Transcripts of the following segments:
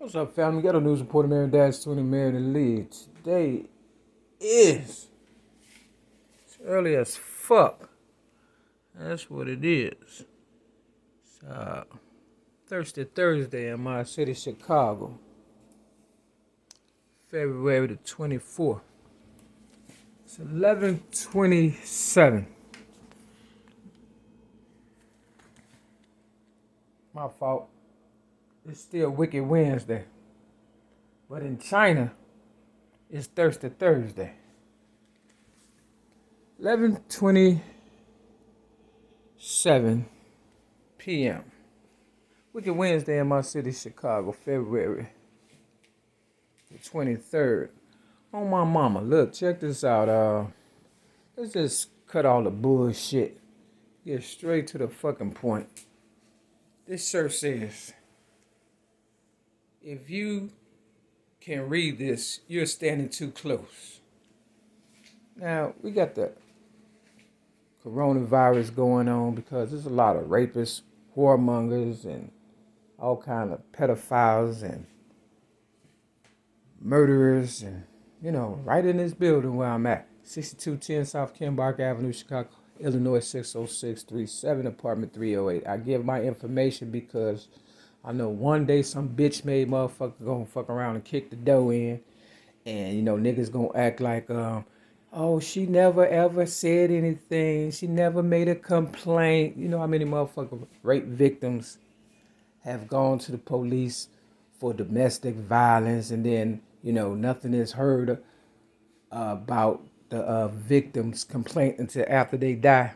What's up, family? Ghetto News Reporter, Mary Dash 20, Mary the Lead. Today is it's early as fuck. That's what it is. It's Thursday in my city, Chicago. February the 24th. It's 11:27. My fault. It's still Wicked Wednesday. But in China, it's Thirsty Thursday. 11:27 p.m. Wicked Wednesday in my city, Chicago, February the 23rd. On my mama, look, check this out. Let's just cut all the bullshit. Get straight to the fucking point. This shirt says, if you can read this, you're standing too close. Now, we got the coronavirus going on because there's a lot of rapists, whoremongers, and all kind of pedophiles and murderers, and, right in this building where I'm at. 6210 South Kenbark Avenue, Chicago, Illinois, 60637, apartment 308. I give my information because I know one day some bitch made motherfucker gonna fuck around and kick the door in, and niggas gonna act like oh, she never ever said anything, she never made a complaint. You know how many motherfucking rape victims have gone to the police for domestic violence, and then nothing is heard about the victim's complaint until after they die.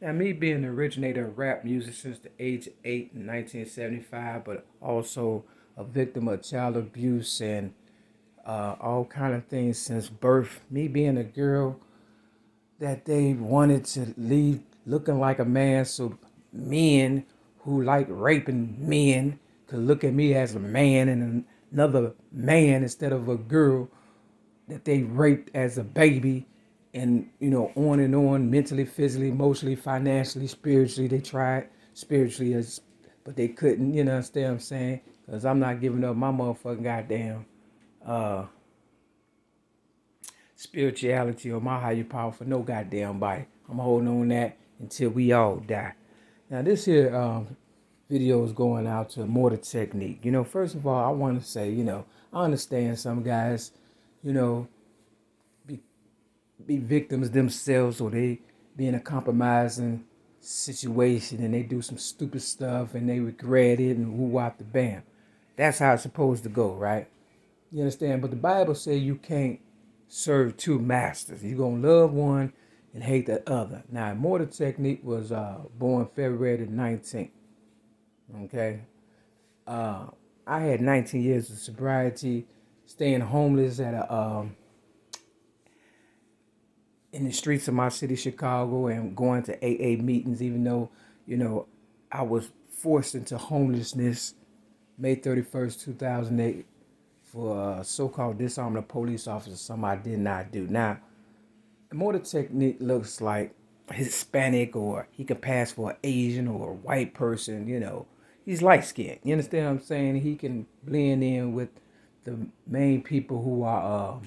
Now, me being the originator of rap music since the age of 8 in 1975, but also a victim of child abuse and all kind of things since birth. Me being a girl that they wanted to leave looking like a man, so men who like raping men could look at me as a man and another man instead of a girl that they raped as a baby. And, on and on, mentally, physically, emotionally, financially, spiritually. They tried spiritually, but they couldn't, understand what I'm saying? Because I'm not giving up my motherfucking goddamn spirituality or my higher power for no goddamn body. I'm holding on that until we all die. Now, this here video is going out to Immortal Technique. First of all, I want to say, I understand some guys, be victims themselves, or they be in a compromising situation and they do some stupid stuff and they regret it and woo-wop the bam. That's how it's supposed to go, right? You understand? But the Bible says you can't serve two masters. You're going to love one and hate the other. Now, Immortal Technique was born February the 19th. Okay? I had 19 years of sobriety, staying homeless at in the streets of my city, Chicago, and going to AA meetings, even though, I was forced into homelessness May 31st, 2008 for so-called disarming a police officer, something I did not do. Now, Immortal Technique looks like Hispanic, or he could pass for an Asian or a white person, He's light-skinned, you understand what I'm saying? He can blend in with the main people who are,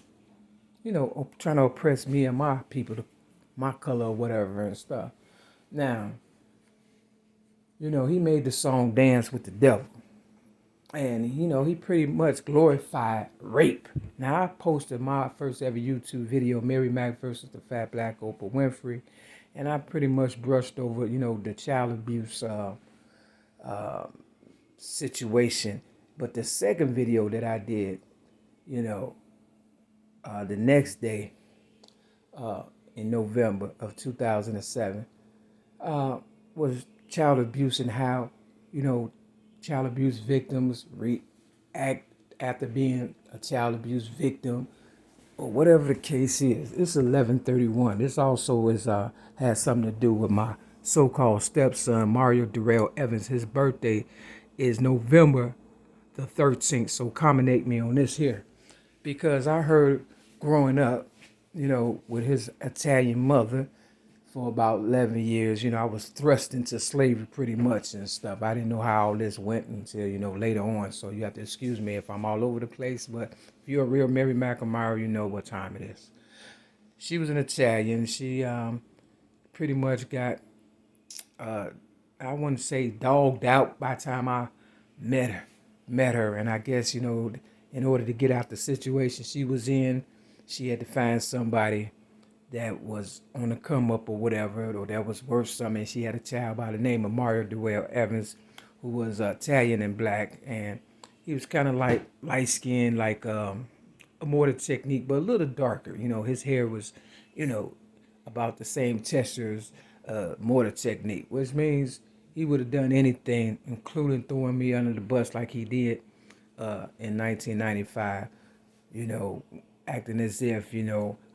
trying to oppress me and my people, my color or whatever and stuff. Now, he made the song Dance with the Devil. And, he pretty much glorified rape. Now, I posted my first ever YouTube video, MAERE-MAK versus the Fat Black Oprah Winfrey. And I pretty much brushed over, the child abuse situation. But the second video that I did, the next day, in November of 2007, was child abuse, and how, child abuse victims react after being a child abuse victim, or whatever the case is. It's 11:31. This also has something to do with my so-called stepson, Mario Darrell Evans. His birthday is November the 13th, so accommodate me on this here. Because I heard growing up, with his Italian mother, for about 11 years. I was thrust into slavery pretty much and stuff. I didn't know how all this went until, later on. So you have to excuse me if I'm all over the place. But if you're a real MAERE-MAK admirer, you know what time it is. She was an Italian. She pretty much got, I wouldn't say dogged out by the time I met her. And I guess, in order to get out the situation she was in, she had to find somebody that was on the come up or whatever, or that was worth something. She had a child by the name of Mario Evans, who was Italian and black, and he was kind of like light skinned, like Immortal technique, but a little darker. His hair was, about the same texture as Immortal technique, which means he would have done anything, including throwing me under the bus like he did in 1995. Acting as if,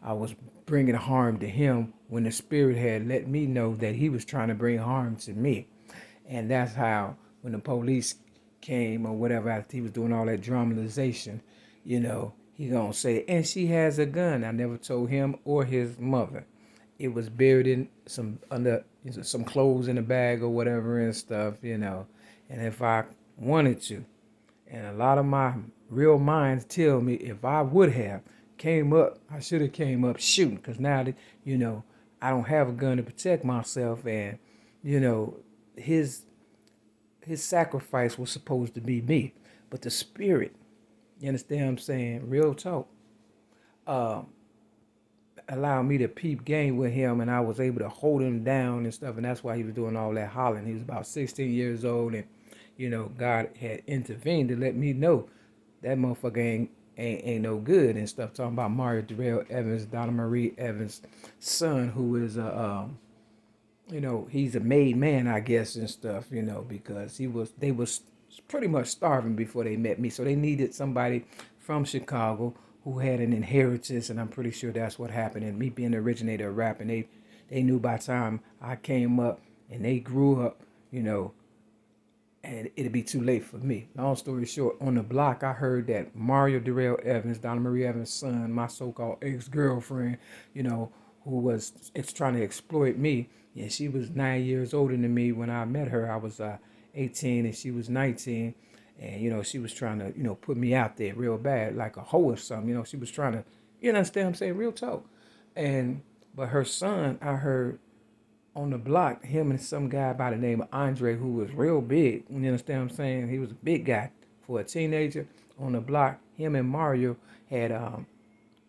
I was bringing harm to him when the spirit had let me know that he was trying to bring harm to me. And that's how, when the police came or whatever, after he was doing all that dramatization, he gonna say, and she has a gun. I never told him or his mother. It was buried in under some clothes in a bag or whatever and stuff, And if I wanted to, and a lot of my real minds tell me if I would have came up, I should have came up shooting, because now that, I don't have a gun to protect myself, and, his sacrifice was supposed to be me. But the spirit, you understand what I'm saying? Real talk. Allowed me to peep game with him, and I was able to hold him down and stuff, and that's why he was doing all that hollering. He was about 16 years old, and God had intervened to let me know that motherfucker ain't no good and stuff. Talking about Mario Evans, Donna Marie Evans' son, who is he's a made man, I guess, and stuff, because they was pretty much starving before they met me. So they needed somebody from Chicago who had an inheritance, and I'm pretty sure that's what happened. And me being the originator of rap, and they knew by the time I came up and they grew up, and it'd be too late for me. Long story short, on the block, I heard that Mario Evans, Donna Marie Evans' son, my so-called ex-girlfriend, who was trying to exploit me. And she was 9 years older than me when I met her. I was 18 and she was 19. And, she was trying to, put me out there real bad, like a hoe or something. She was trying to, understand what I'm saying? Real talk. But her son, I heard on the block, him and some guy by the name of Andre, who was real big. You understand what I'm saying? He was a big guy for a teenager on the block. Him and Mario had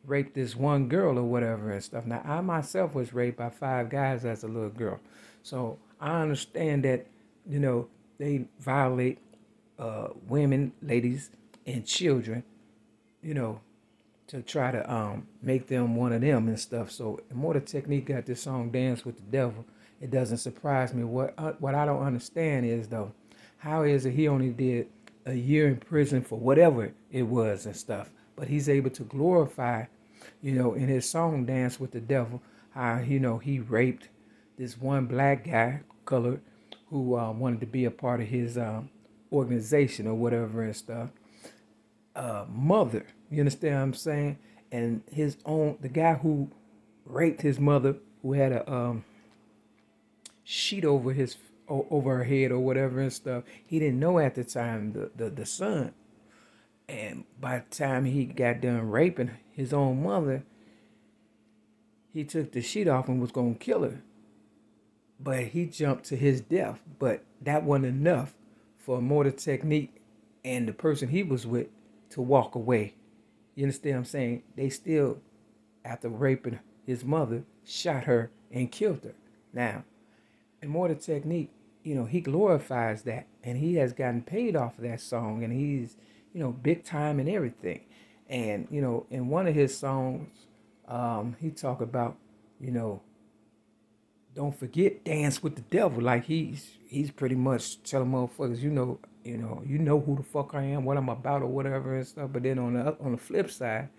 raped this one girl or whatever and stuff. Now, I myself was raped by 5 guys as a little girl. So I understand that, they violate women, ladies, and children, to try to make them one of them and stuff. So Immortal Technique got this song Dance with the Devil. It doesn't surprise me. What I don't understand is, though, how is it he only did a year in prison for whatever it was and stuff, but he's able to glorify, in his song Dance with the Devil, how, he raped this one black guy, colored, who wanted to be a part of his organization or whatever and stuff. Mother, you understand what I'm saying? And the guy who raped his mother, who had a sheet over her head or whatever and stuff, he didn't know at the time, the son. And by the time he got done raping his own mother, he took the sheet off and was gonna kill her. But he jumped to his death. But that wasn't enough for Immortal Technique and the person he was with to walk away. You understand what I'm saying? They still, after raping his mother, shot her and killed her. Now, Immortal Technique, he glorifies that, and he has gotten paid off of that song, and he's, big time and everything. And, in one of his songs, he talk about, don't forget Dance with the Devil. Like he's pretty much telling motherfuckers, you know who the fuck I am, what I'm about or whatever and stuff. But then on the flip side,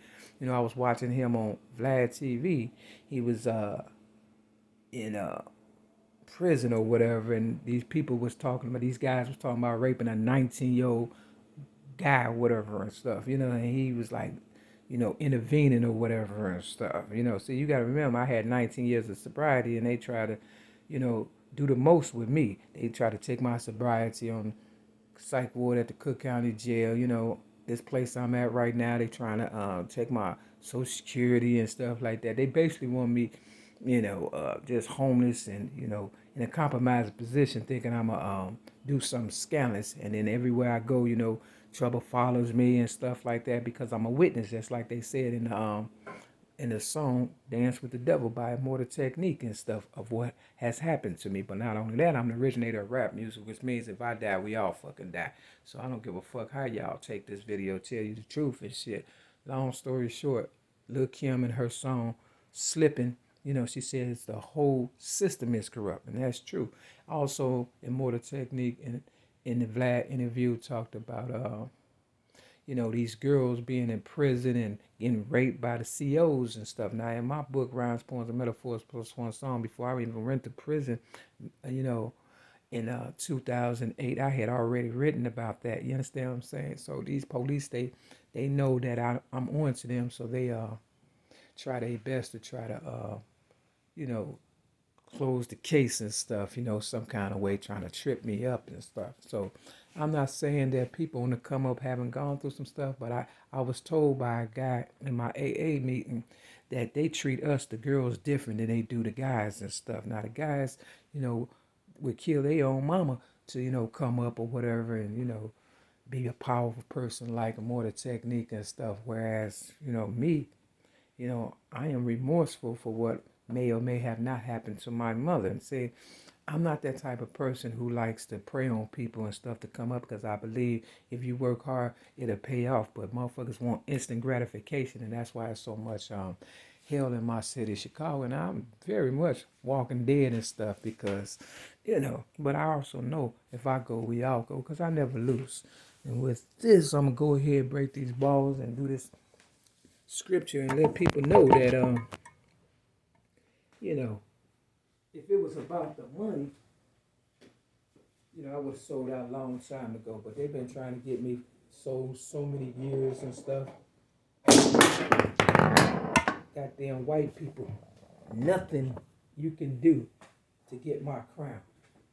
I was watching him on Vlad TV. He was in prison or whatever, and these guys was talking about raping a 19-year-old guy or whatever and stuff, and he was like, intervening or whatever and stuff. See, you got to remember, I had 19 years of sobriety, and they try to, do the most with me. They try to take my sobriety on psych ward at the Cook County Jail. This place I'm at right now, they trying to take my Social Security and stuff like that. They basically want me, just homeless and, in a compromised position, thinking I'm going to do something scandalous. And then everywhere I go, trouble follows me and stuff like that because I'm a witness, just like they said in the song Dance with the Devil by Immortal Technique and stuff of what has happened to me. But not only that, I'm the originator of rap music, which means if I die, we all fucking die. So I don't give a fuck how y'all take this video, tell you the truth and shit. Long story short, Lil Kim and her song Slippin', she says the whole system is corrupt, and that's true. Also, Immortal Technique in the Vlad interview talked about these girls being in prison and getting raped by the COs and stuff. Now, in my book, Rhymes, Poems, and Metaphors Plus One Song, before I even went to prison, in 2008, I had already written about that. You understand what I'm saying? So these police, they know that I'm on to them, so they try their best to try to, close the case and stuff, some kind of way, trying to trip me up and stuff. So I'm not saying that people on the come up haven't gone through some stuff, but I was told by a guy in my AA meeting that they treat us, the girls, different than they do the guys and stuff. Now, the guys, would kill their own mama to, come up or whatever and, be a powerful person like Immortal Technique and stuff. Whereas, me, I am remorseful for what may or may have not happened to my mother. And say, I'm not that type of person who likes to prey on people and stuff to come up, because I believe if you work hard, it'll pay off. But motherfuckers want instant gratification, and that's why it's so much hell in my city, Chicago. And I'm very much walking dead and stuff because, but I also know if I go, we all go, because I never lose. And with this, I'm going to go ahead and break these balls and do this scripture and let people know that, if it was about the money, I would have sold out a long time ago. But they've been trying to get me sold so many years and stuff. Goddamn white people. Nothing you can do to get my crown.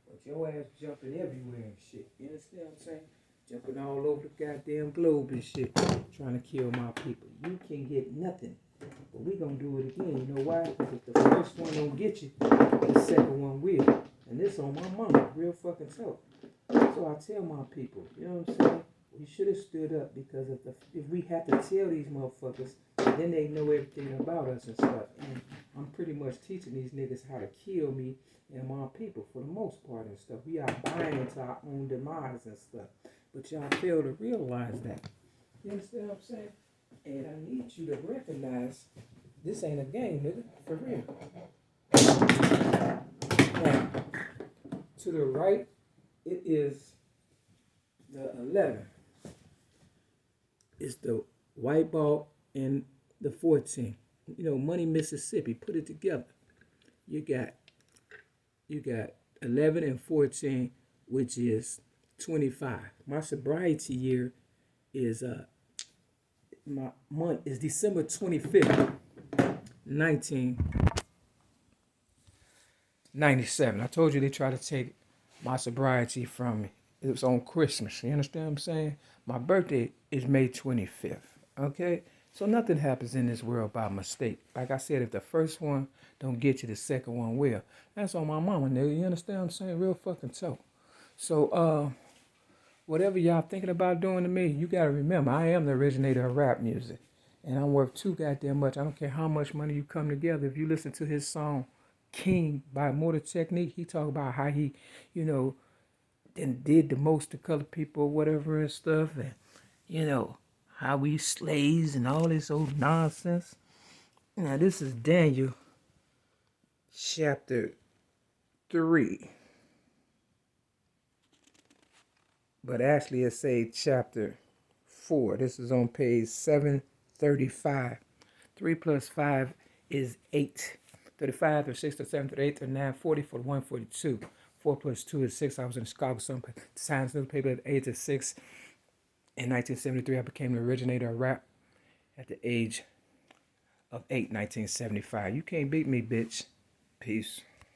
But your ass jumping everywhere and shit. You understand what I'm saying? Jumping all over the goddamn globe and shit. Trying to kill my people. You can get nothing. But we gonna do it again. You know why? Because if the first one don't get you, the second one will. And this on my mama, real fucking talk. So I tell my people, you know what I'm saying? We should have stood up, because if we have to tell these motherfuckers, then they know everything about us and stuff. And I'm pretty much teaching these niggas how to kill me and my people for the most part and stuff. We are buying into our own demise and stuff. But y'all fail to realize that. You understand what I'm saying? And I need you to recognize this ain't a game, nigga. For real. Now, to the right, it is the 11. It's the white ball and the 14. Money, Mississippi. Put it together. You got 11 and 14, which is 25. My sobriety year is my month is December 25th, 1997. I told you they tried to take my sobriety from me. It was on Christmas. You understand what I'm saying? My birthday is May 25th. Okay? So nothing happens in this world by mistake. Like I said, if the first one don't get you, the second one will. That's on my mama, nigga. You understand what I'm saying? Real fucking talk. So, whatever y'all thinking about doing to me, you gotta remember, I am the originator of rap music. And I'm worth too goddamn much. I don't care how much money you come together. If you listen to his song, King by Immortal Technique, he talk about how he, and did the most to color people or whatever and stuff. And, how we slaves and all this old nonsense. Now, this is Daniel chapter 3. But actually it say chapter 4. This is on page 735. 3 plus 5 is 8. 35, 36, 37, 38, 39, 40, 41, 42. 4 plus 2 is 6. I was in the Chicago Science newspaper at the age of 6. In 1973, I became the originator of rap. at the age of 8, 1975. You can't beat me, bitch. Peace.